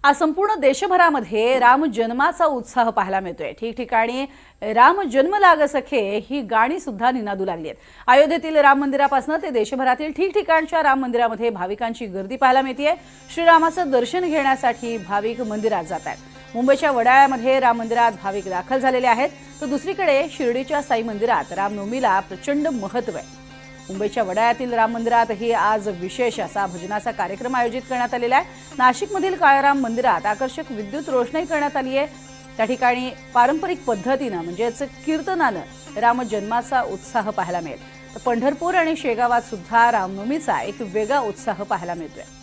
आज संपूर्ण देशभरामध्ये राम जन्माचा उत्साह पाहायला मिळतोय। ठिकठिकाणी राम जन्म लाग सखे ही गाणी सुद्धा निनादू लागली आहेत। अयोध्येतील राम मंदिरापासून ते देशभरातील ठिकठिकाणच्या राम मंदिरामध्ये भाविकांची गर्दी पाहायला मिळते। श्रीरामाचं दर्शन घेण्यासाठी भाविक मंदिरात जात आहेत। मुंबईच्या वडाळ्यामध्ये राम मंदिरात भाविक दाखल झालेले आहेत, तर दुसरीकडे शिर्डीच्या साई मंदिरात रामनवमीला प्रचंड महत्त्व आहे। मुंबईच्या वडाळ्यातील राम मंदिरातही आज विशेष असा भजनाचा कार्यक्रम आयोजित करण्यात आलेला आहे। नाशिकमधील काळाराम मंदिरात आकर्षक विद्युत रोषणाई करण्यात आली आहे। त्या ठिकाणी पारंपरिक पद्धतीने म्हणजेच कीर्तनाने राम जन्माचा उत्साह पाहायला मिळेल, तर पंढरपूर आणि शेगावात सुद्धा रामनवमीचा एक वेगळा उत्साह पाहायला मिळतोय।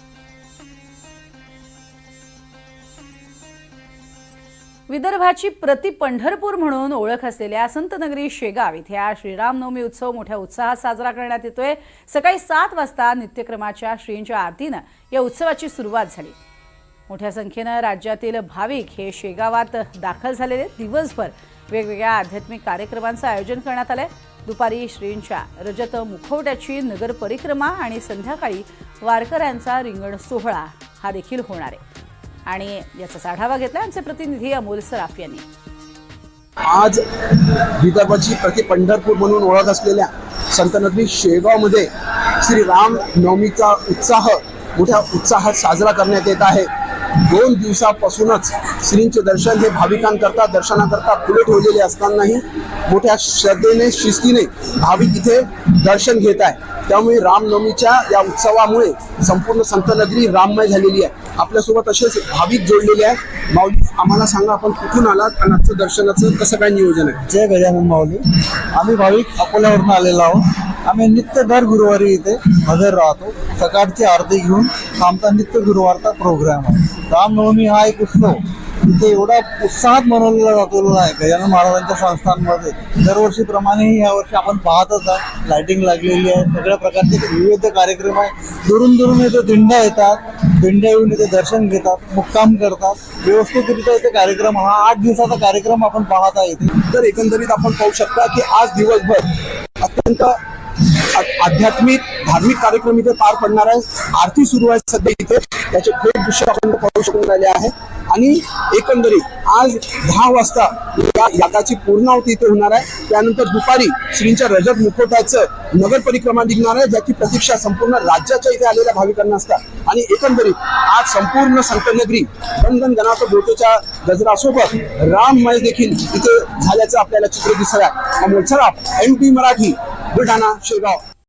विदर्भाची प्रति पंढरपूर म्हणून ओळख असलेल्या संतनगरी शेगाव इथे श्रीरामनवमी उत्सव मोठ्या उत्साहात साजरा करण्यात येतोय। सकाळी 7 वाजता नित्यक्रमाच्या श्रींच्या आरतीने या उत्सवाची सुरुवात झाली। मोठ्या संख्येने राज्यातील भाविक हे शेगावात दाखल झालेले। दिवसभर वेगवेगळ्या आध्यात्मिक कार्यक्रमांचे आयोजन करण्यात आले। दुपारी श्रींच्या रजत मुखवट्याची नगर परिक्रमा आणि संध्याकाळी वारकऱ्यांचा रिंगण सोहळा हा देखील होणार आहे। आणि याचा आढावा घेतला आमचे प्रतिनिधी अमोल सराफ यांनी। आज विदर्भाची प्रति पंढरपूर म्हणून ओळख असलेल्या संतनगरी शेगावमध्ये श्री राम नवमीचा उत्साह मोठ्या उत्साहात साजरा करण्यात येत आहे। 2 दिवसापासूनच श्रींचे दर्शन हे भाविकांकरता दर्शनाकरता खुले ठेवलेले असतानाही मोठ्या श्रद्धेने शिस्तीने भाविक इथे दर्शन घेत आहे। त्यामुळे रामनवमीच्या या उत्सवामुळे संपूर्ण संतनगरी राममय झालेली आहे। आपल्यासोबत असेच भाविक जोडलेले आहेत। माऊली, आम्हाला सांगा, आपण कुठून आलात आणि आजचं दर्शनाचं कसं काय नियोजन आहे? जय गजानन माऊली। आम्ही भाविक अकोल्यावरून आलेलो आहोत। आम्ही नित्य दर गुरुवारी इथे हजर राहतो। सकाळची आरती घेऊन आमचा नित्य गुरुवारचा प्रोग्राम आहे। रामनवमी हा एक उत्सव इथे एवढा उत्साहात मनवलेला जातो आहे गजानन महाराजांच्या संस्थांमध्ये। दरवर्षीप्रमाणेही यावर्षी आपण पाहतच आहात, लाइटिंग लागलेली आहे, सगळ्या प्रकारचे विविध कार्यक्रम आहे। दुरून दुरून इथे दिंड्या येतात, दिंड्या येऊन इथे दर्शन घेतात, मुक्काम करतात। व्यवस्थितरित्या इथे कार्यक्रम हा 8 दिवसाचा कार्यक्रम आपण पाहत आहे इथे। तर एकंदरीत आपण पाहू शकता की आज दिवसभर अत्यंत आध्यात्मिक धार्मिक कार्यक्रम इथे पार पडणार आहे। आरती सुरू आहे सध्या इथे, त्याचे थेट दृश्य आपण पाहू शकून राहिले आहे। आणि एकंदरीत आज 10 वाजता या यागाची पूर्णाहुती इथे होणार आहे। त्यानंतर दुपारी श्रींच्या रजत मुखवट्याचं नगर परिक्रमा निघणार आहे, ज्याची प्रतीक्षा संपूर्ण राज्याच्या इथे आलेल्या भाविकांना असतात। आणि एकंदरीत आज संपूर्ण संतनगरी गणगण गणात बोटेच्या गजरासोबत राममय देखील इथे झाल्याचं आपल्याला चित्र दिसत आहे। अमोल सराफ, MT मराठी, बुलढाणा, शेगाव।